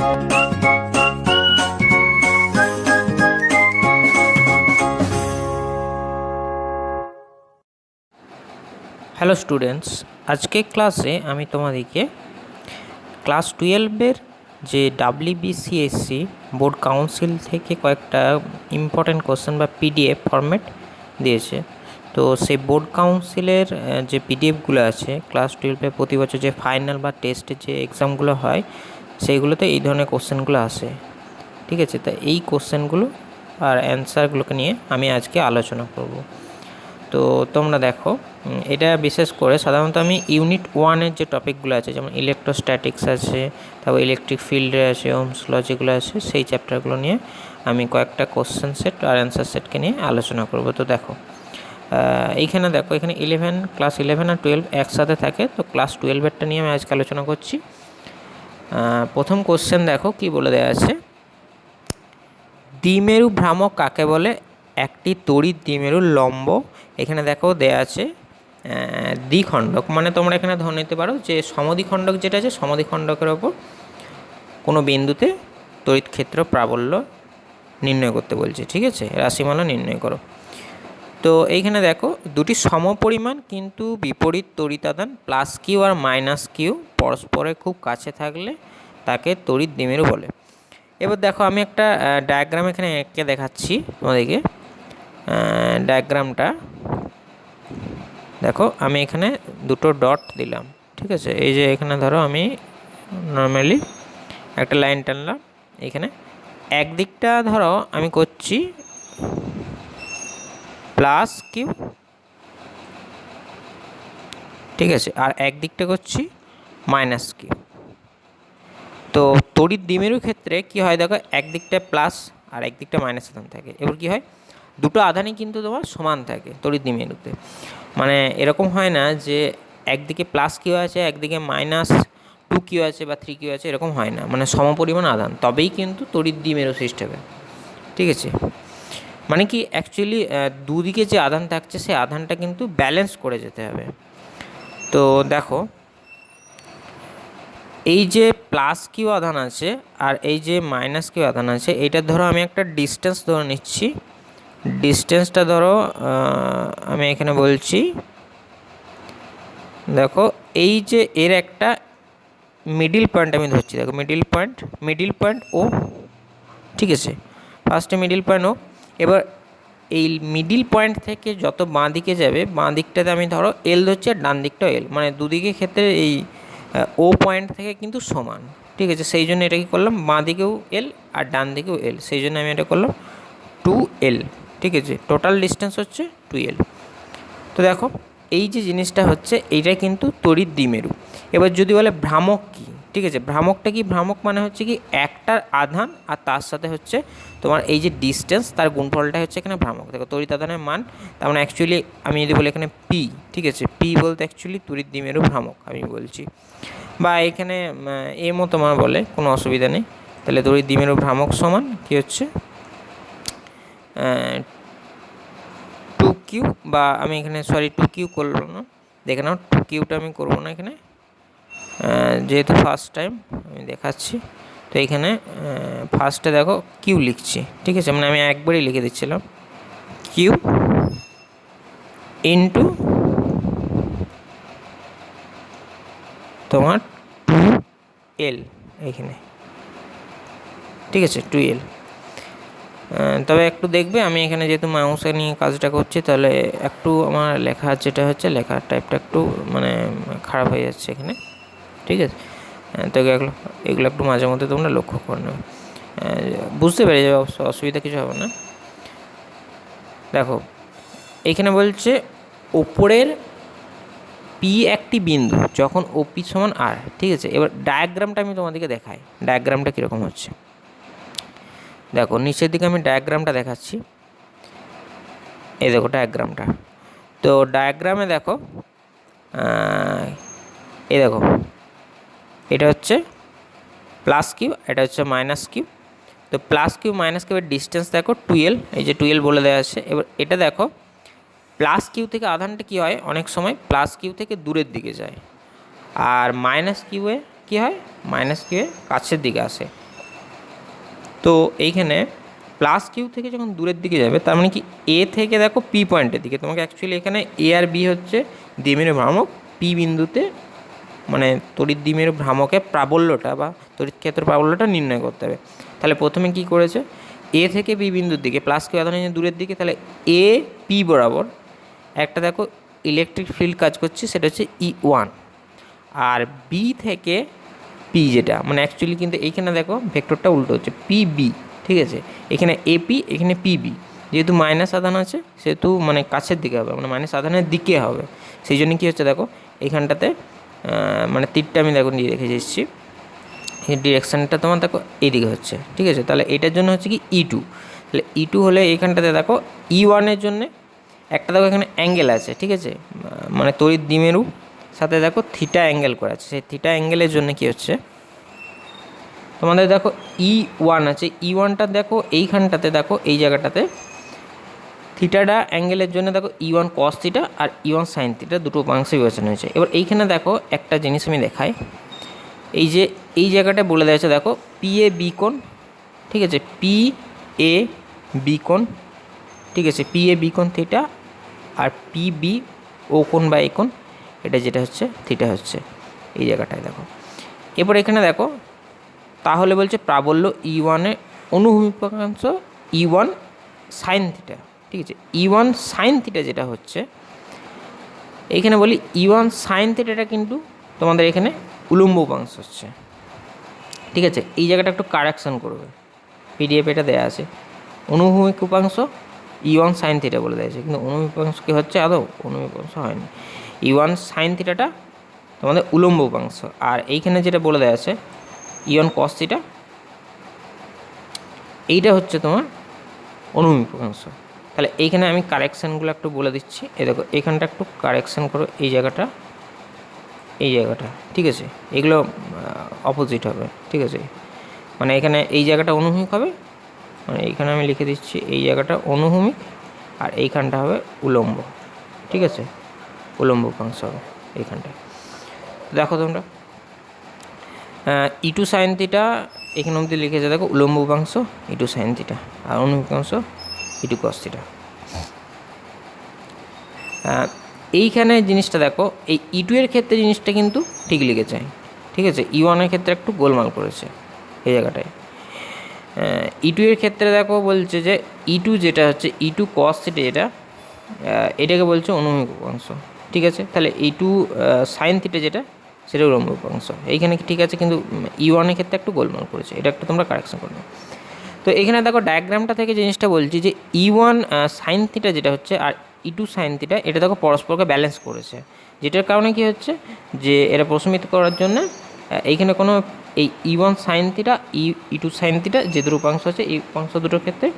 Hello students, আজকে ক্লাসে আমি তোমাদেরকে ক্লাস 12-এর যে WBCSC বোর্ড কাউন্সিল থেকে কয়েকটা ইম্পর্টেন্ট কোশ্চেন বা পিডিএফ ফরম্যাট দিয়েছে। তো সেই বোর্ড কাউন্সিলের যে পিডিএফগুলো আছে ক্লাস 12-এ প্রতি বছর যে ফাইনাল বা টেস্টের যে এক্সামগুলো হয় সেইগুলোতে এই ধরনের কোশ্চেনগুলো আসে। ঠিক আছে, তা এই কোশ্চেনগুলো আর অ্যান্সারগুলোকে নিয়ে আমি আজকে আলোচনা করব। তো তোমরা দেখো, এটা বিশেষ করে সাধারণত আমি ইউনিট 1-এর যে টপিকগুলো আছে, যেমন ইলেকট্রোস্ট্যাটিক্স আছে, তারপর ইলেকট্রিক ফিল্ডে আছে, ওহমস ল যেগুলো আছে, সেই চ্যাপ্টারগুলো নিয়ে আমি কয়েকটা কোশ্চেন সেট আর অ্যান্সার সেটকে নিয়ে আলোচনা করব। তো দেখো, এইখানে দেখো, এখানে ক্লাস 11 আর 12 একসাথে থাকে। তো ক্লাস 12-এরটা নিয়ে আমি আজকে আলোচনা করছি। প্রথম কোশ্চেন দেখো কি বলে দেওয়া আছে, দ্বিমেরু ভ্রামক কাকে বলে? একটি তড়িৎ দ্বিমেরুর লম্ব, এখানে দেখো দেয়া আছে দ্বিখণ্ডক, মানে তোমরা এখানে ধরে নিতে পারো যে সমদ্বিখণ্ডক যেটা আছে, সমদ্বিখণ্ডকের ওপর কোনো বিন্দুতে তড়িৎ ক্ষেত্র প্রাবল্য নির্ণয় করতে বলছে। ঠিক আছে, রাশিমালা নির্ণয় করো। তো এইখানে দেখো দুটি সমপরিমাণ কিন্তু বিপরীত তড়িতাদান plus Q R minus Q পরস্পরের খুব কাছে থাকলে তাকে তড়িৎ দ্বিমেরু বলে। এবার দেখো, আমি একটা ডায়াগ্রাম এখানে এঁকে দেখাচ্ছি তোমাদেরকে। ডায়াগ্রামটা দেখো, আমি এখানে দুটো ডট দিলাম। ঠিক আছে, এই যে এখানে ধরো আমি নর্মালি একটা লাইন টানলাম। এখানে একদিকটা ধরো আমি করছি প্লাস কিউ, ঠিক আছে, আর একদিকটা করছি মাইনাস কিউ। তো তড়িৎ দ্বিমেরুর ক্ষেত্রে কি হয় দেখো, একদিকটা প্লাস আর একদিকটা মাইনাস আধান থাকে। এবার কি হয়, দুটো আধানই কিন্তু তোমার সমান থাকে তড়িৎ দ্বিমেরুতে। মানে এরকম হয় না যে একদিকে প্লাস কিউ আছে, একদিকে মাইনাস 2 কিউ আছে বা 3 কিউ আছে, এরকম হয় না। মানে সমপরিমাণ আধান, তবেই কিন্তু তড়িৎ দ্বিমেরু সৃষ্টি হবে। ঠিক আছে, মানে কি অ্যাকচুয়ালি দুদিকে যে আধান থাকছে সেই আধানটা কিন্তু ব্যালেন্স করে যেতে হবে। তো দেখো, এই যে প্লাস কিউ আধান আছে আর এই যে মাইনাস কিউ আধান আছে, এইটা ধরো আমি একটা ডিস্টেন্স ধরে নিচ্ছি। ডিস্টেন্সটা ধরো আমি এখানে বলছি, দেখো এই যে এর একটা মিডিল পয়েন্ট আমি ধরছি। দেখো মিডিল পয়েন্ট ও, ঠিক আছে, ফার্স্টে মিডিল পয়েন্ট ও। এবার এই মিডিল পয়েন্ট থেকে যত বাঁ দিকে যাবে, বাঁ দিকটাতে আমি ধরো এল ধরছি আর ডান দিকটাও এল, মানে দুদিকের ক্ষেত্রে এই ও পয়েন্ট থেকে কিন্তু সমান। ঠিক আছে, সেই জন্য এটা কী করলাম, বাঁ দিকেও এল আর ডান দিকেও এল, সেই জন্য আমি এটা করলাম 2L। ঠিক আছে, টোটাল ডিস্টেন্স হচ্ছে 2L। তো দেখো এই যে জিনিসটা হচ্ছে, এইটা কিন্তু তড়িৎ দ্বিমেরু। এবার যদি বলে ভ্রামক কী, ঠিক আছে, ভ্রামকটা কি? ভ্রামক মানে হচ্ছে কি, একটার আধান আর তার সাথে হচ্ছে তোমার এই যে ডিস্টেন্স, তার গুণফলটাই হচ্ছে এখানে ভ্রামক। দেখো তড়িৎ আধানের মান, তার মানে অ্যাকচুয়ালি আমি যদি বলি এখানে পি, ঠিক আছে, পি বলতে অ্যাকচুয়ালি তড়িৎ দ্বিমেরু ভ্রামক আমি বলছি, বা এখানে এর মতো আমার বলে কোনো অসুবিধা নেই। তাহলে তড়িৎ দ্বিমেরু ভ্রামক সমান কী হচ্ছে 2Q, বা আমি এখানে 2Q করবো না, দেখে নাও 2Qটা আমি করবো না এখানে, যেহেতু ফার্স্ট টাইম আমি দেখাচ্ছি। তো এইখানে ফার্স্টে দেখো কিউ লিখছি। ঠিক আছে, মানে আমি একবারই লিখে দিচ্ছিলাম কিউ ইন্টু তোমার 2L এইখানে। ঠিক আছে, 2L। তবে একটু দেখবে, আমি এখানে যেহেতু মাউসে নিয়ে কাজটা করছি, তাহলে একটু আমার লেখা যেটা হচ্ছে লেখার টাইপটা একটু মানে খারাপ হয়ে যাচ্ছে এখানে। ঠিক আছে, তো এগুলো একটু মাঝে মধ্যে তোমরা লক্ষ্য করে নেবে, বুঝতে পেরে যাবে, অসুবিধা কিছু হবে না। দেখো এখানে বলছে ওপরের পি একটি বিন্দু যখন ওপি সমান আর। ঠিক আছে, এবার ডায়াগ্রামটা আমি তোমাদেরকে দেখাই, ডায়াগ্রামটা কীরকম হচ্ছে। দেখো নিচের দিকে আমি ডায়াগ্রামটা দেখাচ্ছি, এই দেখো ডায়াগ্রামটা। তো ডায়াগ্রামে দেখো, এই দেখো এটা হচ্ছে প্লাস কিউ, এটা হচ্ছে মাইনাস কিউ। তো প্লাস কিউ মাইনাস কিউয়ের ডিস্টেন্স দেখো 2L, এই যে 2L বলে দেওয়া আছে। এবার এটা দেখো, প্লাস কিউ থেকে আধানটা কী হয়, অনেক সময় প্লাস কিউ থেকে দূরের দিকে যায়, আর মাইনাস কিউয়ে কী হয়, মাইনাস কিউয়ে কাছের দিকে আসে। তো এইখানে প্লাস কিউ থেকে যখন দূরের দিকে যাবে তার মানে কি এ থেকে দেখো পি পয়েন্টের দিকে, তোমাকে অ্যাকচুয়ালি এখানে এ আর বি হচ্ছে দ্বিমেরু ভ্রামক, পি বিন্দুতে মানে তড়িৎ দ্বিমেরু ভ্রামকের প্রাবল্যটা বা তড়িৎ ক্ষেত্র প্রাবল্যটা নির্ণয় করতে হবে। তাহলে প্রথমে কি করেছে, এ থেকে বি বিন্দুর দিকে প্লাস কিউ আধান দূরের দিকে, তাহলে এ পি বরাবর একটা দেখো ইলেকট্রিক ফিল্ড কাজ করছে, সেটা হচ্ছে E1। আর বি থেকে পি যেটা মানে অ্যাকচুয়ালি কিন্তু এইখানে দেখো ভেক্টরটা উল্টো হচ্ছে পিবি, ঠিক আছে, এখানে এপি এখানে পিবি, যেহেতু মাইনাস আধান আছে সেহেতু মানে কাছের দিকে হবে, মানে মাইনাস আধানের দিকে হবে, সেই জন্য কী হচ্ছে দেখো এইখানটাতে মানে তীরটা আমি দেখো নিয়ে রেখে এসেছি, এই ডিরেকশানটা তোমার দেখো এইদিকে হচ্ছে, ঠিক আছে। তাহলে এটার জন্য হচ্ছে কি E2, তাহলে E2 হলে এইখানটাতে দেখো E1-এর জন্যে একটা দেখো এখানে অ্যাঙ্গেল আছে, ঠিক আছে, মানে তড়িৎ দ্বিমেরু সাথে দেখো থিটা অ্যাঙ্গেল করা আছে, সেই থিটা অ্যাঙ্গেলের জন্য কি হচ্ছে তোমাদের দেখো E1 আছে, E1টা দেখো এইখানটাতে দেখো এই জায়গাটাতে থিটাটা অ্যাঙ্গেলের জন্য দেখো E1 কস থিটা আর E1 সাইন থিটা দুটো উপাংশে বিবেচনা হয়েছে। এবার এইখানে দেখো একটা জিনিস আমি দেখাই, এই যে এই জায়গাটা বলে দেওয়া আছে দেখো পি এ বি কোণ, ঠিক আছে, পি এ বি কোণ, ঠিক আছে, পি এ বি কোণ থিটা আর পি বি ও কোণ বা এ কোণ, এটা যেটা হচ্ছে থিটা হচ্ছে এই জায়গাটায় দেখো। এবার এখানে দেখো তাহলে বলছে প্রাবল্য E1-এর অনুভূমিক উপাংশ E1 সাইন থিটা, ঠিক আছে, E1 সাইন থিটা যেটা হচ্ছে এইখানে বলি E1 সাইন থিটাটা কিন্তু তোমাদের এখানে উলম্ব উপাংশ হচ্ছে, ঠিক আছে। এই জায়গাটা একটু কারেকশন করবে, পিডিএফ এটা দেওয়া আছে অনুভূমিক উপাংশ E1 সাইন থিটা বলে দেওয়া আছে, কিন্তু অনুভূমিক উপাংশ কী হচ্ছে আদৌ অনুভূমিক উপাংশ হয়নি, E1 সাইন থিটাটা তোমাদের উলম্ব উপাংশ, আর এইখানে যেটা বলে দেওয়া আছে E1 কস থিটা এইটা হচ্ছে তোমার অনুভূমিক উপাংশ। তাহলে এইখানে আমি কারেকশানগুলো একটু বলে দিচ্ছি, এই দেখো এখানটা একটু কারেকশান করো, এই জায়গাটা এই জায়গাটা, ঠিক আছে, এগুলো অপোজিট হবে, ঠিক আছে, মানে এখানে এই জায়গাটা অনুভূমিক হবে, মানে এইখানে আমি লিখে দিচ্ছি এই জায়গাটা অনুভূমিক আর এইখানটা হবে উলম্ব, ঠিক আছে, উলম্ব উপাংশ হবে এইখানটায়। দেখো তোমরা E2 সাইন থিটা এখানে অবধি লিখেছে দেখো উলম্ব উপাংশ E2 সাইন থিটা আর অনুভূমিক উপাংশ E2 কস থিটা। এইখানে জিনিসটা দেখো এই E2 এর ক্ষেত্রে জিনিসটা কিন্তু ঠিক লিখেছে, ঠিক আছে, E1-এর ক্ষেত্রে একটু গোলমাল করেছে এই জায়গাটায়। E2 এর ক্ষেত্রে দেখো বলছে যে E2 যেটা হচ্ছে E2 কস থিটা যেটা এটাকে বলছে অনুভূমিক উপাংশ, ঠিক আছে, তাহলে E2 সাইন থিটা যেটা সেটা উলম্ব উপাংশ, এইখানে ঠিক আছে, কিন্তু E1-এর ক্ষেত্রে একটু গোলমাল করেছে, এটা একটু তোমরা কারেকশন করবে। তো এখানে দেখো ডায়াগ্রামটা থেকে জিনিসটা বলছি যে E1 সাইন থিটা যেটা হচ্ছে আর E2 সাইন থিটা এটা দেখো পরস্পরকে ব্যালেন্স করেছে, যেটার কারণে কি হচ্ছে যে এরা প্রশমিত করার জন্য এইখানে কোনো এই E1 sine theta E2 sine theta যে দুটো উপাংশ আছে এই উপাংশ দুটোর ক্ষেত্রে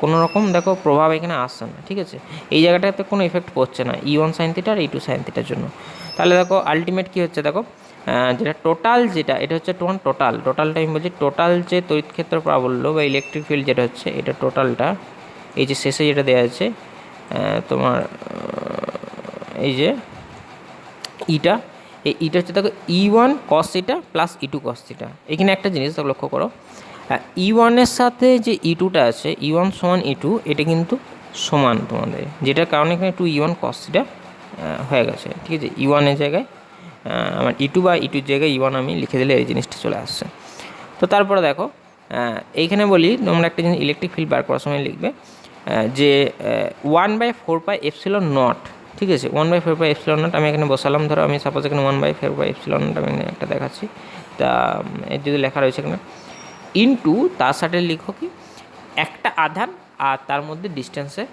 কোনো রকম দেখো প্রভাব এখানে আসছে না, ঠিক আছে, এই জায়গাটাতে কোনো এফেক্ট পড়ছে না E1 সাইন থিটা আর E2 সাইন থিটার জন্য। তাহলে দেখো আলটিমেট কী হচ্ছে দেখো যেটা টোটাল যেটা এটা হচ্ছে তোমার টোটালটা আমি বলছি টোটাল যে তড়িৎ ক্ষেত্র প্রাবল্য বা ইলেকট্রিক ফিল্ড যেটা হচ্ছে এটা টোটালটা এই যে শেষে যেটা দেওয়া আছে তোমার এই যে ইটা এই ইটা হচ্ছে দেখো E1 cos theta plus E2 cos theta. এখানে একটা জিনিস দেখো লক্ষ্য করো E1-এর সাথে যে E2টা আছে E1 সমান E2 এটা কিন্তু সমান তোমাদের, যেটার কারণে এখানে 2E1 কস থিটা হয়ে গেছে, ঠিক আছে, E1-এর জায়গায় আমার E2 বা E2-র জায়গায় E1 আমি লিখে দিলে এই জিনিসটা চলে আসছে। তো তারপরে দেখো এইখানে বলি তোমরা একটা জিনিস ইলেকট্রিক ফিল্ড বার করার সময় লিখবে যে 1/4πε0, ঠিক আছে, 1/4πε0 আমি এখানে বসালাম, ধরো আমি সাপোজ এখানে 1/4πε0 আমি একটা দেখাচ্ছি, তা এর যদি লেখা রয়েছে এখানে ইনটু তার সাথে লিখো কি একটা আধান আর তার মধ্যে ডিস্টেন্সের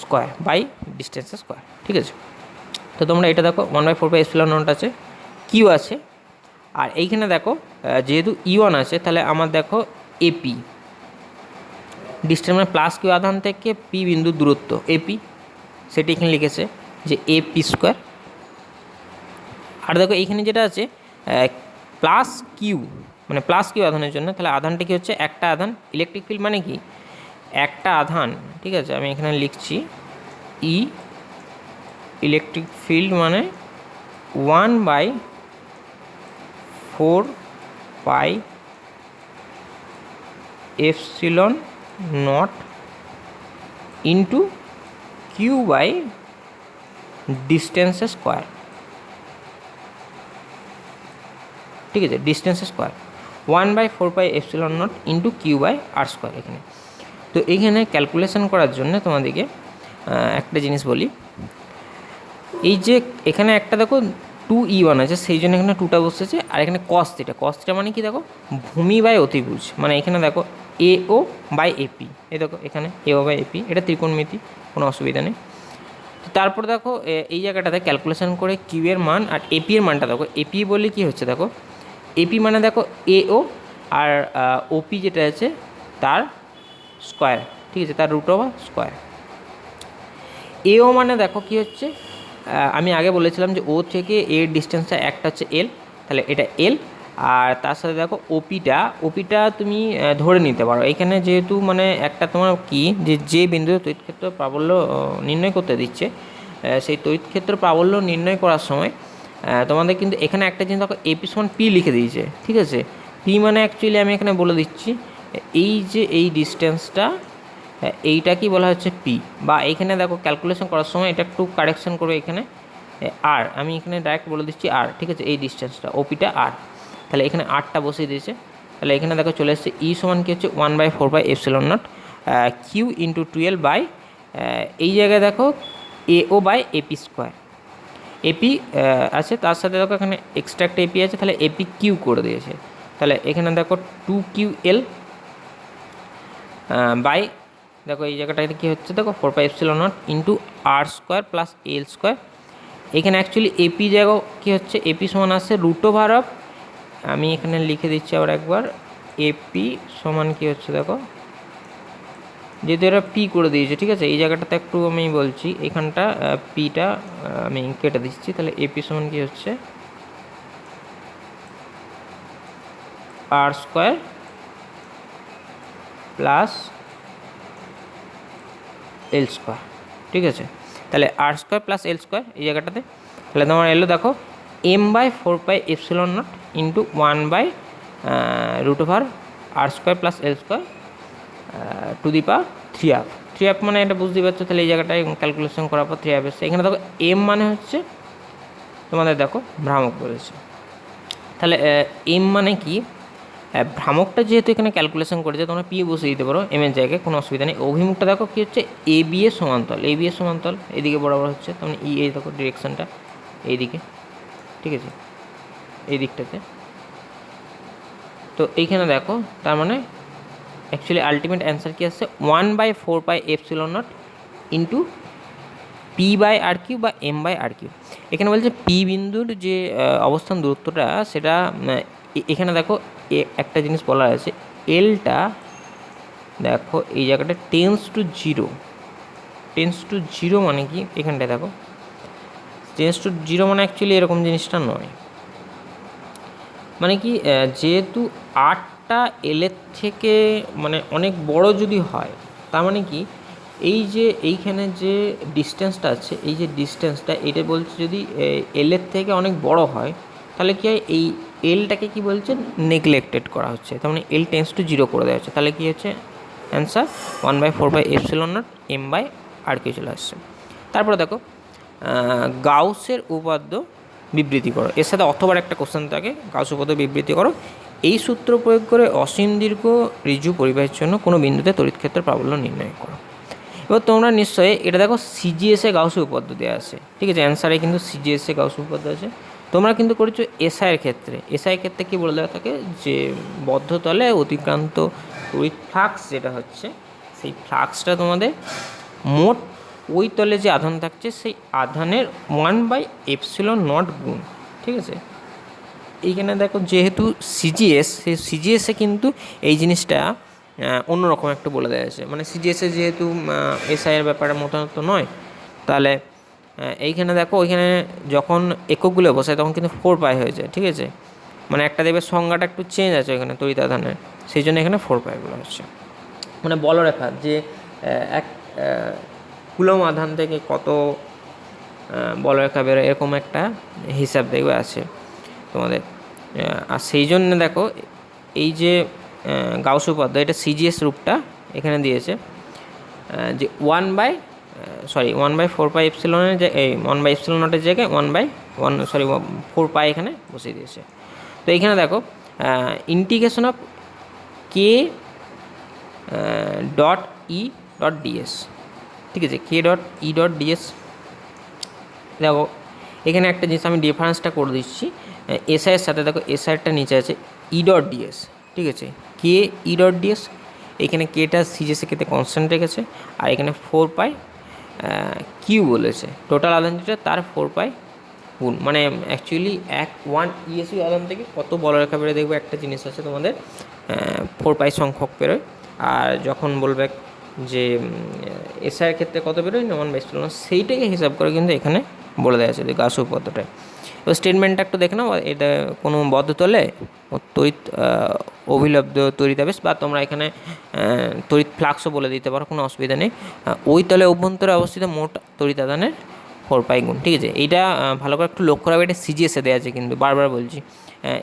স্কোয়ার বাই ডিস্টেন্সের স্কোয়ার, ঠিক আছে। তো তোমরা এটা দেখো 1/4πε0 আছে, কিউ আছে, আর এইখানে দেখো যেহেতু E1 আছে তাহলে আমার দেখো এপি ডিস্টেন্স মানে প্লাস কিউ আধান থেকে পি বিন্দুর দূরত্ব এপি, সেটি এখানে লিখেছে যে এপি স্কোয়ার। আর দেখো এইখানে যেটা আছে প্লাস কিউ মানে প্লাস কিউ আধানের জন্য, তাহলে আধানটা কি হচ্ছে একটা আধান, ইলেকট্রিক ফিল্ড মানে কি একটা আধান, ঠিক আছে, আমি এখানে লিখছি ই ইলেকট্রিক ফিল্ড মানে 1/4πε0 epsilon not into Q by distance square, ঠিক আছে, distance square 1/4 epsilon not into Q by R square. এখানে তো এইখানে ক্যালকুলেশন করার জন্য তোমাদেরকে একটা জিনিস বলি, এই যে এখানে একটা দেখো 2E1 আছে, সেই জন্য এখানে 2টা বসেছে, আর এখানে কস থিটা, কস থিটা মানে কি দেখো ভূমি বাই অতিভুজ, মানে এখানে দেখো AO বাই AP, এই দেখো এখানে AO বাই AP, এটা ত্রিকোণমিতি, কোনো অসুবিধা নেই। তারপর দেখো এই জায়গাটাতে ক্যালকুলেশন করে কিউ এর মান আর এপি এর মানটা দেখো, এপি বলে কি হচ্ছে দেখো, এপি মানে দেখো AO আর ওপি যেটা আছে তার স্কোয়ার, ঠিক আছে, তার রুট ওভার স্কোয়ার। AO মানে দেখো কি হচ্ছে, আমি আগে বলেছিলাম যে ও থেকে এর ডিস্টেন্সটা একটা হচ্ছে L, তাহলে এটা L, আর তার সাথে দেখো ওপিটা তুমি ধরে নিতে পারো এখানে, যেহেতু মানে একটা তোমার কি যে বিন্দুতে তড়িৎক্ষেত্র প্রাবল্য নির্ণয় করতে দিচ্ছে, সেই তড়িৎক্ষেত্র প্রাবল্য নির্ণয় করার সময় তোমাদের কিন্তু এখানে একটা জিনিস দেখো এপি সমান পি লিখে দিয়েছে, ঠিক আছে। পি মানে অ্যাকচুয়ালি আমি এখানে বলে দিচ্ছি, এই যে এই ডিস্টেন্সটা এইটা কি বলা হচ্ছে পি, বা এইখানে দেখো ক্যালকুলেশন করার সময় এটা একটু কারেকশন করবে, এখানে আর আমি এখানে ডাইরেক্ট বলে দিচ্ছি আর, ঠিক আছে, এই ডিস্টেন্সটা ওপিটা আর, তাহলে এখানে আরটা বসিয়ে দিয়েছে, তাহলে এখানে দেখো চলে এসছে ই সমান কি হচ্ছে 1/4 epsilon naught Q into 12 by এই জায়গায় দেখো AO by AP square, AP আছে, তার সাথে দেখো এখানে এক্সট্রা একটা এপি আছে, তাহলে এপি কিউ করে দিয়েছে, তাহলে এখানে দেখো 2QL বাই দেখো এই জায়গাটাতে কী হচ্ছে দেখো 4 epsilon not into R square plus L square. এখানে অ্যাকচুয়ালি এপি জায়গা কী হচ্ছে, এপি সমান আসছে রুট ওভার অফ, আমি এখানে লিখে দিচ্ছি আবার একবার, এপি সমান কী হচ্ছে দেখো, যেহেতু এরা পি করে দিয়েছে, ঠিক আছে, এই জায়গাটাতে একটু আমি বলছি, এখানটা পিটা আমি কেটে দিচ্ছি, তাহলে এপি সমান কী হচ্ছে R square plus L square, ঠিক আছে, তাহলে R square plus L square এই জায়গাটাতে, তাহলে তোমার এলো দেখো m/4 epsilon not into 1 root over R square plus L square to the power 3 মানে এটা বুঝতেই পারছো, তাহলে এই জায়গাটায় ক্যালকুলেশন করার পর 3 এসছে। এখানে দেখো এম মানে হচ্ছে তোমাদের দেখো ভ্রামক বলেছে, তাহলে এম মানে কি, ভ্রামকটা যেহেতু এখানে ক্যালকুলেশন করেছে তোমরা পি বসে দিতে পারো এম এর জায়গায়, কোনো অসুবিধা নেই। অভিমুখটা দেখো কী হচ্ছে এবি এর সমান্তরাল, এবি এর সমান্তরাল এদিকে বরাবর হচ্ছে, তার মানে এই দেখো ডিরেকশনটা এইদিকে, ঠিক আছে, এই দিকটাতে। তো এইখানে দেখো তার মানে অ্যাকচুয়ালি আলটিমেট অ্যান্সার কী আসছে 1/4 epsilon not into P by R Q বা এম বাই আর কিউ। এখানে বলছে পি বিন্দুর যে অবস্থান দূরত্বটা সেটা এখানে দেখো একটা জিনিস বলা আছে, এলটা দেখো এই জায়গাটা টেন্স টু জিরো মানে কি, এখানটায় দেখো টেন্স টু জিরো মানে অ্যাকচুয়ালি এরকম জিনিসটা নয়, মানে কি যেহেতু আটটা এলের থেকে মানে অনেক বড় যদি হয়, তার মানে কি এই যে এইখানে যে ডিস্টেন্সটা আছে, এই যে ডিস্টেন্সটা এটা বলছে যদি এলের থেকে অনেক বড় হয়, তাহলে কী হয় এই এলটাকে কি বলছে নেগলেক্টেড করা হচ্ছে, তার মানে এল টেন্স টু জিরো করে দেওয়া হচ্ছে, তাহলে কী হচ্ছে answer 1/4 epsilon naught M by R Q চলে আসছে। তারপরে দেখো গাউসের উপপাদ্য বিবৃতি করো, এর সাথে অথবার একটা কোশ্চেন থাকে, গাউস উপপাদ্য বিবৃতি করো, এই সূত্র প্রয়োগ করে অসীম দীর্ঘ ঋজু পরিবাহের জন্য কোনো বিন্দুতে তড়িৎক্ষেত্র প্রাবল্য নির্ণয় করো। এবার তোমরা নিশ্চয়ই এটা দেখো সিজিএসে গাউস উপপাদ্য দেওয়া আছে, ঠিক আছে, অ্যান্সারে কিন্তু সিজিএসে গাউস উপপাদ্য আছে। তোমরা কিন্তু করেছো এসআইয়ের ক্ষেত্রে কী বলে দেওয়া থাকে যে বদ্ধতলে অতিক্রান্ত তড়িৎ ফ্লাক্স যেটা হচ্ছে, সেই ফ্লাক্সটা তোমাদের মোট ওই তলে যে আধান থাকছে সেই আধানের 1/এপসিলন নট গুণ, ঠিক আছে। এইখানে দেখো যেহেতু সিজিএস, সেই সিজিএসে কিন্তু এই জিনিসটা অন্যরকম একটু বলে দেওয়া আছে, মানে সিজিএসে যেহেতু এসআইয়ের ব্যাপারে মতামত নয়, তাহলে এইখানে দেখো ওইখানে যখন এককগুলো বসায় তখন কিন্তু 4π হয়ে যায়, ঠিক আছে, মানে একটা দেখবে সংজ্ঞাটা একটু চেঞ্জ আছে এখানে তড়িৎ আধানের, সেই জন্য এখানে 4π বলা হচ্ছে, মানে বলরেখা যে এক কুলম আধান থেকে কত বলরেখা বেরোয় এরকম একটা হিসাব দেখবে আছে তোমাদের। আর সেই জন্য দেখো এই যে গাউস উপপাদ্য, এটা সিজিএস রূপটা এখানে দিয়েছে যে 1/4 পাই এপসিলনের যে এই 1/এপসিলন নটের জায়গায় 4 পাই এখানে বসিয়ে দিয়েছে। তো এইখানে দেখো integration of K dot E dot DS, ঠিক আছে, কে ডট ই ডট ডিএস। দেখো এখানে একটা জিনিস আমি ডিফারেন্সটা করে দিচ্ছি, এসআইয়ের সাথে দেখো এসআইয়েরটা নিচে আছে ই ডট ডিএস, ঠিক আছে, কে ই ডট ডিএস, এখানে কেটা সিজিএসে কেতে কনস্ট্যান্ট রেখেছে, আর এখানে 4 পাই কিউ বলেছে, টোটাল আধান যেটা তার 4 পাই গুণ, মানে অ্যাকচুয়ালি 1 ইএসইউ আধান থেকে কত বলরেখা বেরোয় দেখবে একটা জিনিস আছে তোমাদের 4 পাই সংখ্যক বেরোয়, আর যখন বলবে যে এসআইয়ের ক্ষেত্রে কত বেরোয় না 1/এপসিলন, সেইটাকে হিসাব করে কিন্তু এখানে বলে দেওয়া আছে গাউস উপপাদ্যটায়। এবার স্টেটমেন্টটা একটু দেখে নাও, এটা কোনো বদ্ধতলে তড়িৎ অভিলব্ধ তড়িতাবেশ, বা তোমরা এখানে তড়িৎ ফ্লাক্সও বলে দিতে পারো, কোনো অসুবিধা নেই। ওই তলে অভ্যন্তরে অবস্থিত মোট তড়িৎ আধানের 4 পাই গুণ, ঠিক আছে। এইটা ভালো করে একটু লক্ষ্য রাখবে, এটা সিজিএসে দেওয়া আছে কিন্তু, বারবার বলছি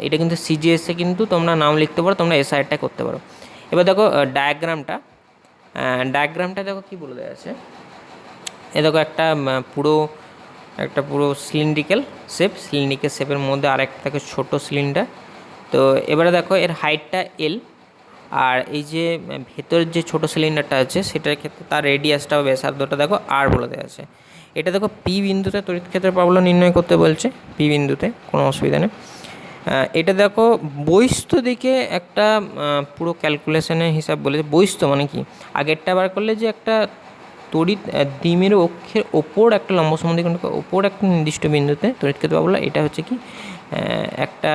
এটা কিন্তু সিজিএসে কিন্তু তোমরা নাম লিখতে পারো, তোমরা এসআইটা করতে পারো। এবার দেখো ডায়াগ্রামটা দেখো কী বলে দেওয়া আছে, এ দেখো একটা পুরো সিলিন্ড্রিক্যাল শেপের মধ্যে আরেকটা থাকে ছোটো সিলিন্ডার। তো এবারে দেখো এর হাইটটা এল, আর এই যে ভেতরের যে ছোটো সিলিন্ডারটা আছে সেটার ক্ষেত্রে তার রেডিয়াসটা বা ব্যাসার্ধটা দেখো আর বলে দেওয়া আছে। এটা দেখো পি বিন্দুতে তড়িৎ ক্ষেত্রের প্রবল নির্ণয় করতে বলছে, পি বিন্দুতে, কোনো অসুবিধা নেই। এটা দেখো বহিস্থ দিকে একটা পুরো ক্যালকুলেশনের হিসাব বলেছে। বহিস্থ মানে কি, আগেরটা বার করলে যে একটা তড়িৎ দ্বিমেরু অক্ষের ওপর একটা লম্ব সমদ্বিখণ্ডকের ওপর একটা নির্দিষ্ট বিন্দুতে তড়িৎ ক্ষেত্র পাবো, এটা হচ্ছে কি একটা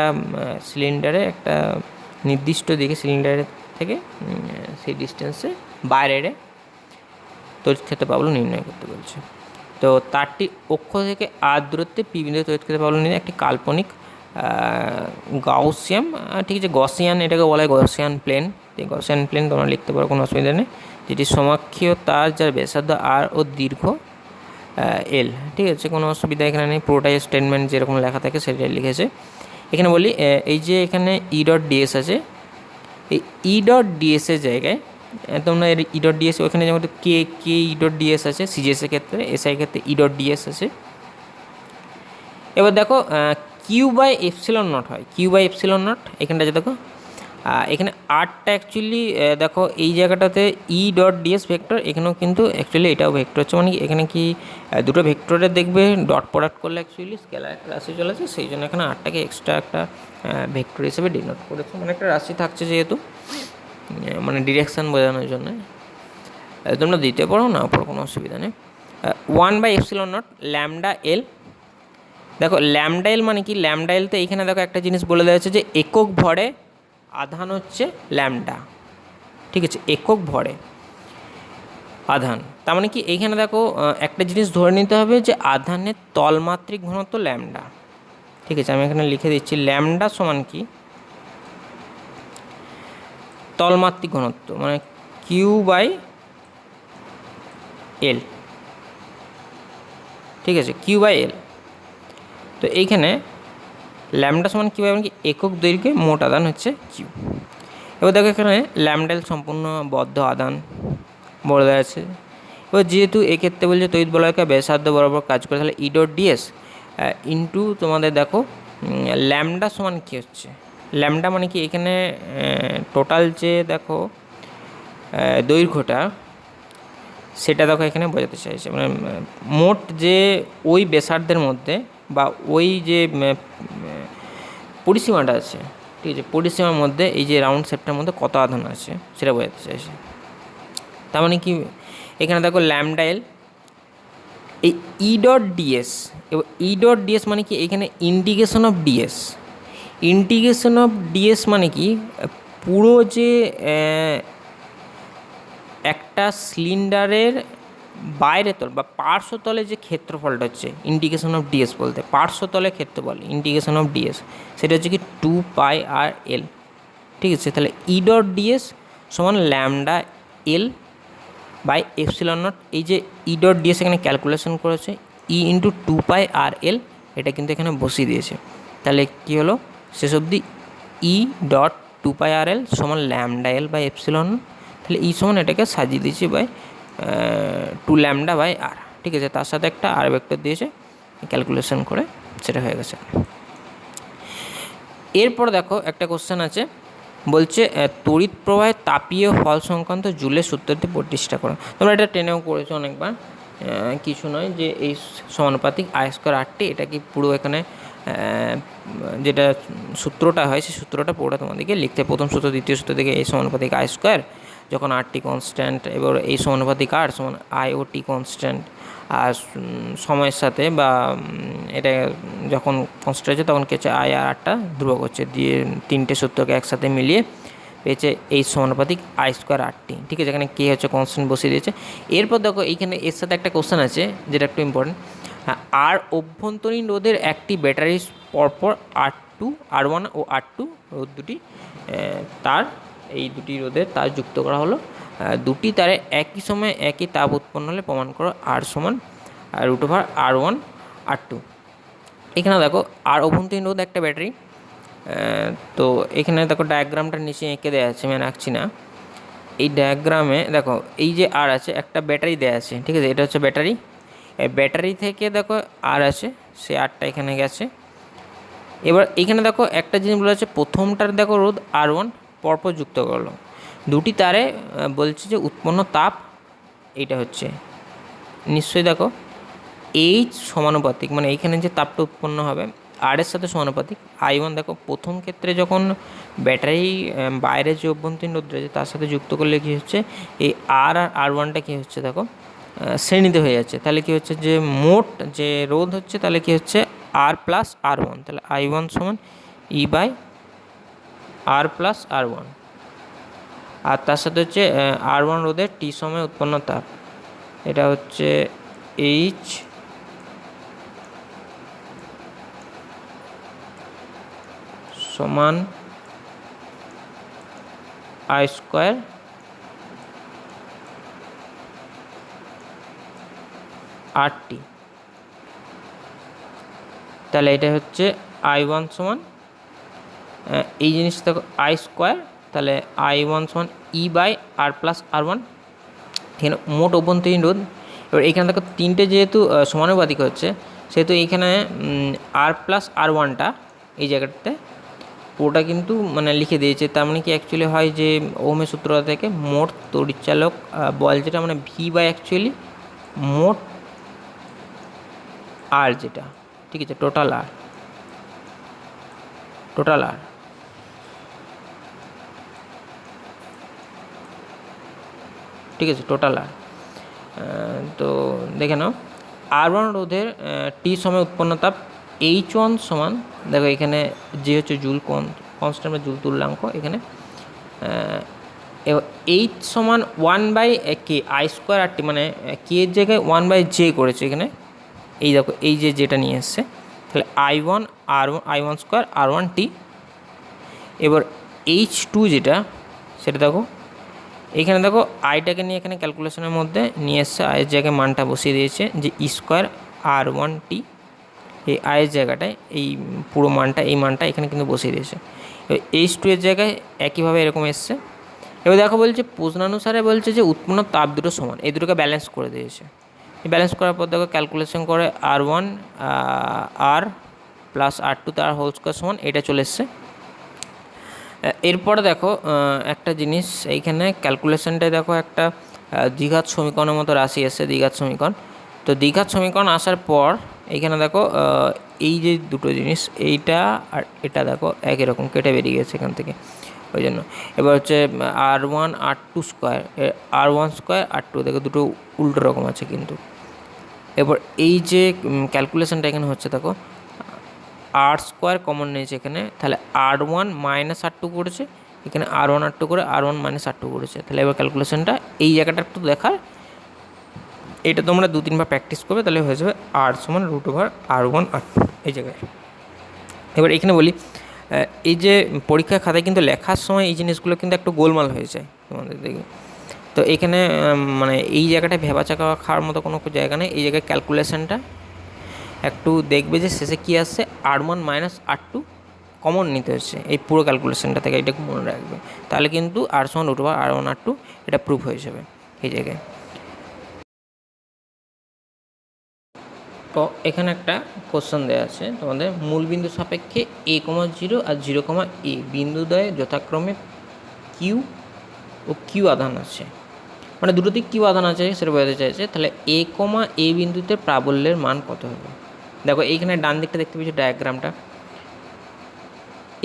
সিলিন্ডারে একটা নির্দিষ্ট দিকে সিলিন্ডারের থেকে সেই ডিস্টেন্সে বাইরে তড়িৎ ক্ষেত্র পাবলো নির্ণয় করতে বলছে। তো তারটি অক্ষ থেকে আর দূরত্বে পি বিন্দুতে তড়িৎ ক্ষেত্র পাবলো নির্ণয় একটি কাল্পনিক গাউসিয়ান, ঠিক আছে, গসিয়ান, এটাকে বলা হয় গসিয়ান প্লেন। গসিয়ান প্লেন তোমরা লিখতে পারো, কোনো অসুবিধা নেই, যেটি সমাক্ষীয় তার যার ব্যাসার্ধ আর ও দীর্ঘ এল, ঠিক আছে, কোনো অসুবিধা এখানে নেই। পুরোটাই স্টেটমেন্ট যেরকম লেখা থাকে সেটাই লিখেছে। এখানে বলি এই যে এখানে ই ডট ডিএস আছে, এই ই ডট ডিএসের জায়গায় তোমরা এর ই ডট ডিএস ওখানে যেমন কে ই ডট ডিএস আছে সিজিএসের ক্ষেত্রে, এসআই ক্ষেত্রে ই ডট ডিএস আছে। এবার দেখো Q/ε0 হয়, Q/ε0 এখানটা যে দেখো এখানে আরটা অ্যাকচুয়ালি দেখো এই জায়গাটাতে ই ডট ডিএস ভেক্টর, এখানেও কিন্তু অ্যাকচুয়ালি এটাও ভেক্টর হচ্ছে, মানে এখানে কি দুটো ভেক্টরের দেখবে ডট প্রোডাক্ট করলে অ্যাকচুয়ালি স্কেলার একটা রাশি চলেছে, সেই জন্য এখানে আরটাকে এক্সট্রা একটা ভেক্টর হিসেবে ডিনোট করেছে, মানে একটা রাশি থাকছে যেহেতু, মানে ডিরেকশান বোঝানোর জন্য। তোমরা দিতে পারো না পড়ো, কোনো অসুবিধা নেই। 1/ε0 ল্যামডা এল, দেখো ল্যামডা এল মানে কি, ল্যামডা এল তো এইখানে দেখো একটা জিনিস বলে দেওয়া আছে যে একক ভরে আধান হচ্ছে ল্যামডা, ঠিক আছে, একক ভরে আধান, তার মানে কি এইখানে দেখো একটা জিনিস ধরে নিতে হবে যে আধানের তলমাত্রিক ঘনত্ব ল্যামডা, ঠিক আছে, আমি এখানে লিখে দিচ্ছি ল্যামডা সমান কি তলমাত্রিক ঘনত্ব, মানে Q/L, ঠিক আছে, Q/L। তো এইখানে ল্যামডা সমান কী মানে কি একক দৈর্ঘ্যে মোট আধান হচ্ছে কিউ। এবার দেখো এখানে ল্যামডা এল সম্পূর্ণ বদ্ধ আধান বলে দেওয়া আছে। এবার যেহেতু এক্ষেত্রে বলছে তড়িৎ বলয়কে ব্যাসার্ধ বরাবর কাজ করে, তাহলে ই ডট ডিএস ইন্টু তোমাদের দেখো ল্যামডা সমান কী হচ্ছে, ল্যামডা মানে কি এখানে টোটাল যে দেখো দৈর্ঘ্যটা সেটা দেখো এখানে বোঝাতে চাইছে, মানে মোট যে ওই ব্যাসার্ধের মধ্যে বা ওই যে পরিসীমাটা আছে, ঠিক আছে, পরিসীমার মধ্যে এই যে রাউন্ড শেপটার মধ্যে কত আধান আছে সেটা বোঝাতে চাইছে। তার মানে কি এখানে দেখো ল্যামডা এল, এই ই ডট ডিএস, এবার ই ডট ডিএস মানে কি এখানে integration of DS, integration of DS মানে কি পুরো যে একটা সিলিন্ডারের বাইরে তল বা পার্শ্বতলে যে ক্ষেত্রফলটা হচ্ছে ইন্টিগ্রেশন অফ ডিএস বলতে, পার্শ্বতলে ক্ষেত্রফল ইন্টিগ্রেশন অফ ডিএস সেটা হচ্ছে কি 2πr/L, ঠিক আছে। তাহলে ই ডট ডিএস সমান ল্যামডা এল বাই ε0, এই যে ই ডট ডিএস এখানে ক্যালকুলেশন করেছে ই ইন্টু 2πr/L, এটা কিন্তু এখানে বসিয়ে দিয়েছে। তাহলে কী হলো শেষ অবধি ই ডট 2πRL সমান ল্যামডা এল বাই এপসিলন। তাহলে ই সমান এটাকে সাজিয়ে দিয়েছি বাই 2 ল্যামডা বাই আর, ঠিক আছে। তার সাথে একটা আর ভেক্টর দিয়েছে, ক্যালকুলেশন করে সেটা হয়ে গেছে। এরপর দেখো একটা কোশ্চেন আছে, বলছে তড়িৎ প্রবাহের তাপীয় ফল সংক্রান্ত জুলের সূত্রটি প্রতিষ্ঠা করো। তোমরা এটা টেনেও করেছো অনেকবার, কিছু নয় যে এই সমানুপাতিক আই স্কোয়ার আরটি, এটা কি পুরো এখানে যেটা সূত্রটা হয় সেই সূত্রটা পুরোটা তোমাদেরকে লিখতে, প্রথম সূত্র দ্বিতীয় সূত্র থেকে এই সমানুপাতিক আই স্কোয়ার, যখন আরটি কনস্ট্যান্ট, এবার এই সমানুপাতিক আর সমান আই ও টি কনস্ট্যান্ট, আর সময়ের সাথে বা এটা যখন কনস্ট্যান্ট হচ্ছে তখন কী হচ্ছে আই আর আরটা ধ্রুবক হচ্ছে, দিয়ে তিনটে সূত্রকে একসাথে মিলিয়ে পেয়েছে এই সমানুপাতিক আই স্কোয়ার আরটি, ঠিক আছে। এখানে কে হচ্ছে কনস্ট্যান্ট বসিয়ে দিয়েছে। এরপর দেখো এইখানে এর সাথে একটা কোশ্চেন আছে যেটা একটু ইম্পর্টেন্ট, আর অভ্যন্তরীণ রোধের একটি ব্যাটারি পরপর R2 R1 ও R2 রোধ দুটি তার, এই দুটি রোধের তার যুক্ত করা হলো, দুটি তারে একই সময়ে একই তাপ উৎপন্ন হলে প্রমাণ করো আর সমান √R1 R2। এখানে দেখো আর অভ্যন্তরীণ রোধ একটা ব্যাটারি, তো এখানে দেখো ডায়াগ্রামটা নিচে এঁকে দেওয়া আছে, আমি রাখছি না। এই ডায়াগ্রামে দেখো এই যে আর আছে, একটা ব্যাটারি দেওয়া আছে, ঠিক আছে। এটা হচ্ছে ব্যাটারি, এই ব্যাটারি থেকে দেখো আর আছে, সে আরটা এখানে গেছে। এবার এখানে দেখো একটা জিনিস বলা আছে, প্রথমটার দেখো রোধ R1 পরপর যুক্ত করলো, দুটি তারে বলছে যে উৎপন্ন তাপ এইটা হচ্ছে নিশ্চয়ই দেখো এইচ সমানুপাতিক, মানে এইখানে যে তাপটা উৎপন্ন হবে আর এর সাথে সমানুপাতিক। I1 দেখো প্রথম ক্ষেত্রে যখন ব্যাটারি বাইরে যে অভ্যন্তরীণ রোধ রয়েছে তার সাথে যুক্ত করলে কী হচ্ছে, এই আর R1টা কী হচ্ছে দেখো শ্রেণীতে হয়ে যাচ্ছে, তাহলে কী হচ্ছে যে মোট যে রোধ হচ্ছে তাহলে কী হচ্ছে R প্লাস R1, তাহলে I1 সমান E by R plus R1, আর তার সাথে হচ্ছে R1 রোধের টি সময় উৎপন্ন তাপ, এটা হচ্ছে এইচ সমান আই স্কোয়ার আরটি। তাহলে এটা হচ্ছে I1 সমান এই জিনিসটা দেখো আই স্কোয়ার, তাহলে I1 সমান E by R plus R1, এখানে মোট অভ্যন্তরীণ রোধ। এবার এখানে দেখো তিনটে যেহেতু সমানুপাতিক হচ্ছে সেহেতু এইখানে আর প্লাস R1টা এই জায়গাটাতে পুরোটা কিন্তু মানে লিখে দিয়েছে, তার মানে কি অ্যাকচুয়ালি হয় যে ওহমের সূত্রটা থেকে মোট তড়িৎচালক বল যেটা মানে ভি বাই অ্যাকচুয়ালি মোট আর যেটা, ঠিক আছে, টোটাল আর ঠিক আছে, টোটাল আর। তো দেখে নাও R1 রোধের টি সময় উৎপন্ন তাপ H1 সমান, দেখো এখানে যে হচ্ছে জুল কনস্ট্যান্ট বা জুল তুল্যাঙ্ক, এখানে H সমান 1/k আই স্কোয়ার আরটি, মানে কে এর জায়গায় 1/j করেছে এখানে, এই দেখো এই যে যেটা নিয়ে এসছে, তাহলে I1 স্কোয়ার R1 টি। এবার H2 যেটা সেটা দেখো এইখানে দেখো আইটাকে নিয়ে এখানে ক্যালকুলেশনের মধ্যে নিয়ে এসছে, আয়ের জায়গায় মানটা বসিয়ে দিয়েছে যে ই স্কোয়ার R1 টি, এই আয়ের জায়গাটায় এই পুরো মানটা, এই মানটা এখানে কিন্তু বসিয়ে দিয়েছে। এবার H2 এর জায়গায় একইভাবে এরকম এসছে। এবার দেখো বলছে প্রশ্নানুসারে বলছে যে উৎপন্ন তাপ দুটো সমান, এই দুটোকে ব্যালেন্স করে দিয়েছে। ব্যালেন্স করার পর দেখো ক্যালকুলেশন করে R1 আর প্লাস R2 তার হোল স্কোয়ার সমান, এটা চলে এসছে। এরপরে দেখো একটা জিনিস এইখানে ক্যালকুলেশনটায় দেখো একটা দ্বিঘাত সমীকরণের মতো রাশি এসছে, দ্বিঘাত সমীকরণ। তো দ্বিঘাত সমীকরণ আসার পর এইখানে দেখো এই যে দুটো জিনিস এইটা আর এটা দেখো একই রকম কেটে বেরিয়ে গেছে এখান থেকে, ওই জন্য। এবার হচ্ছে R1 R2 square, R1 square R2 দেখো দুটো উল্টো রকম আছে কিন্তু। এবার এই যে ক্যালকুলেশনটা এখানে হচ্ছে দেখো আর স্কোয়ার কমন নিয়েছে এখানে, তাহলে R1 মাইনাস R2 করেছে, এখানে R1 R2 করে R1 মাইনাস R2 করেছে। তাহলে এবার ক্যালকুলেশনটা এই জায়গাটা একটু দেখার, এটা তোমরা 2-3বার প্র্যাকটিস করবে তাহলে হয়ে যাবে R সমান √R1 R2 এই জায়গায়। এবার এখানে বলি এই যে পরীক্ষা খাতায় কিন্তু লেখার সময় এই জিনিসগুলো কিন্তু একটু গোলমাল হয়ে যায় তোমাদের দেখবে। তো এখানে মানে এই জায়গাটায় ভেবা চাকা খাওয়ার মতো কোনো জায়গা নেই, এই জায়গায় ক্যালকুলেশনটা একটু দেখবে যে শেষে কী আসছে R1 মাইনাস R2 কমন নিতে হচ্ছে এই পুরো ক্যালকুলেশনটা থেকে, এটাকে মনে রাখবে, তাহলে কিন্তু আর সমান রুট ওভার R1 R2 এটা প্রুফ হয়ে যাবে এই জায়গায়। তো এখানে একটা কোশ্চেন দেওয়া আছে তোমাদের, মূলবিন্দু সাপেক্ষে a,0 আর 0,a বিন্দুদ্বয়ে যথাক্রমে কিউ ও কিউ আধান আছে, মানে দুটোতে কিউ আধান আছে সেটা বোঝাতে চাইছে। তাহলে a, বিন্দুতে প্রাবল্যের মান কত হবে? দেখো এইখানে ডান দিকটা দেখতে পেয়েছো ডায়াগ্রামটা,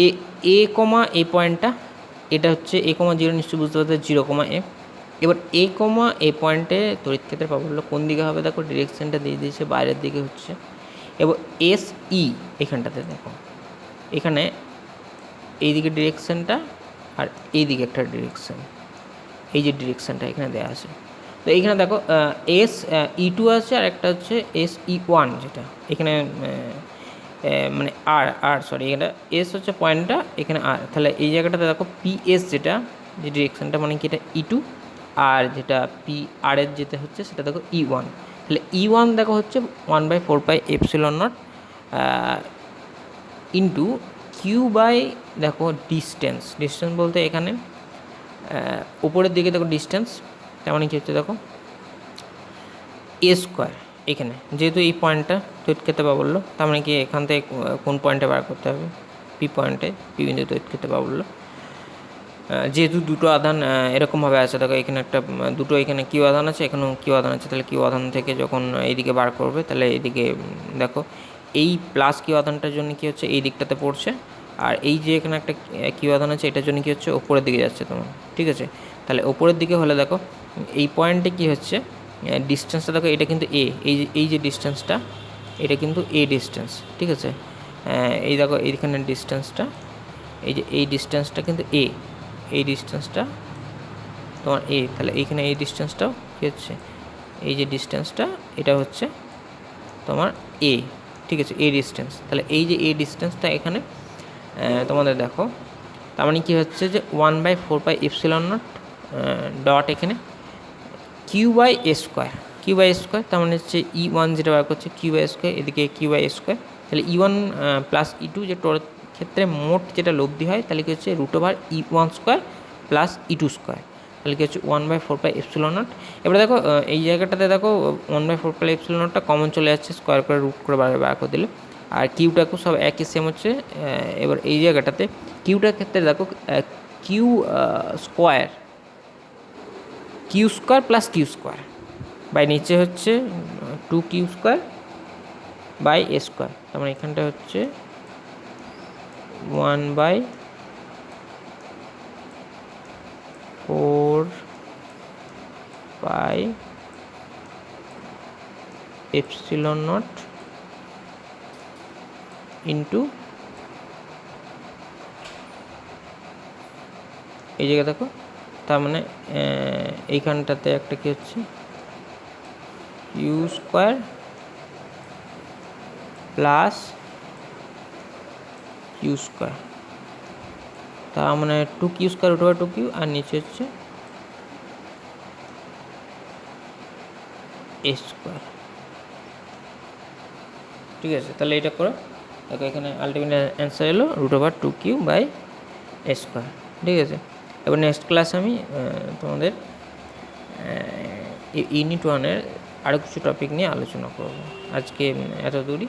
a, পয়েন্টটা এটা হচ্ছে a,0 নিশ্চয়ই বুঝতে পারতে 0,a। এবার a, পয়েন্টে তড়িৎ ক্ষেত্রের প্রাবল্য কোন দিকে হবে? দেখো ডিরেকশনটা দিয়ে দিয়েছে বাইরের দিকে হচ্ছে। এবার SE এখানটাতে দেখো, এখানে এইদিকে ডিরেকশনটা আর এইদিকে একটা ডিরেকশন, এই যে ডিরেকশনটা এখানে দেওয়া আছে। তো এইখানে দেখো SE2 আছে আর একটা হচ্ছে SE1, যেটা এখানে মানে সরি এখানে এস হচ্ছে পয়েন্টটা, এখানে আর, তাহলে এই জায়গাটাতে দেখো PS যেটা যে ডিরেকশনটা মানে কি এটা E2, আর যেটা PR এর যেটা হচ্ছে সেটা দেখো E1। তাহলে E1 দেখো হচ্ছে 1/4πε0 ইন্টু কিউ বাই দেখো ডিস্টেন্স বলতে এখানে উপরের দিকে দেখো ডিস্টেন্স, তার মানে কি হচ্ছে দেখো A² এখানে, যেহেতু এই পয়েন্টটা তড়িৎ ক্ষেত্রে প্রাবল্য, তার মানে কি এখান থেকে কোন পয়েন্টে বার করতে হবে? P পয়েন্টে, P বিন্দু তড়িৎ ক্ষেত্রে প্রাবল্য, যেহেতু দুটো আধান এরকমভাবে আছে, দেখো এখানে একটা দুটো এখানে কিউ আধান আছে, এখানেও কিউ আধান আছে, তাহলে কিউ আধান থেকে যখন এইদিকে বার করবে তাহলে এইদিকে দেখো এই প্লাস কিউ আধানটার জন্য কী হচ্ছে এই দিকটাতে পড়ছে, আর এই যে এখানে একটা কিউ আধান আছে এটার জন্য কী হচ্ছে ওপরের দিকে যাচ্ছে তোমার, ঠিক আছে? তাহলে ওপরের দিকে হলে দেখো এই পয়েন্টে কী হচ্ছে ডিস্টেন্সটা দেখো, এটা কিন্তু এই যে ডিস্টেন্সটা এটা কিন্তু ডিস্টেন্স, ঠিক আছে? এই দেখো এইখানে ডিস্টেন্সটা, এই যে এই ডিস্টেন্সটা কিন্তু এই ডিস্টেন্সটা তোমার তাহলে এইখানে এই ডিস্টেন্সটাও কী হচ্ছে, এই যে ডিস্টেন্সটা এটা হচ্ছে তোমার ঠিক আছে, ডিস্টেন্স। তাহলে এই যে ডিস্টেন্সটা এখানে তোমাদের দেখো, তার মানে কী হচ্ছে যে 1/4πε0 ডট এখানে কিউ বাই স্কোয়ার, তার মানে হচ্ছে E1 যেটা বার করছে কিউ/2, এদিকে কিউ/2, তাহলে E1 প্লাস E2 যে ক্ষেত্রে মোট যেটা লব্ধি হয় তাহলে কী হচ্ছে √E1² প্লাস E2², তাহলে কী হচ্ছে 1/4πε0। এবারে দেখো এই জায়গাটাতে দেখো 1/4πε0টা কমন চলে যাচ্ছে, স্কোয়ার করে রুট করে বার করে দিলে, আর কিউটাকেও সব একই সেম হচ্ছে। এবার এই জায়গাটাতে কিউটার ক্ষেত্রে দেখো কিউ² প্লাস কিউ² বাই নিচে হচ্ছে 2q² বাই a², তার মানে এখানটা হচ্ছে 1/4πε0 ইন্টু এই জায়গা দেখো, তার মানে এইখানটাতে একটা কি হচ্ছে কিউ² প্লাস কিউ², তার মানে 2q² √2q, আর নিচে হচ্ছে a², ঠিক আছে? তাহলে এটা করো, দেখো এখানে আলটিমেট অ্যান্সার এলো √2q বাই a², ঠিক আছে? এবার নেক্সট ক্লাসে আমি তোমাদের ইউনিট 1-এর আরও কিছু টপিক নিয়ে আলোচনা করব। আজকে এত দূরই।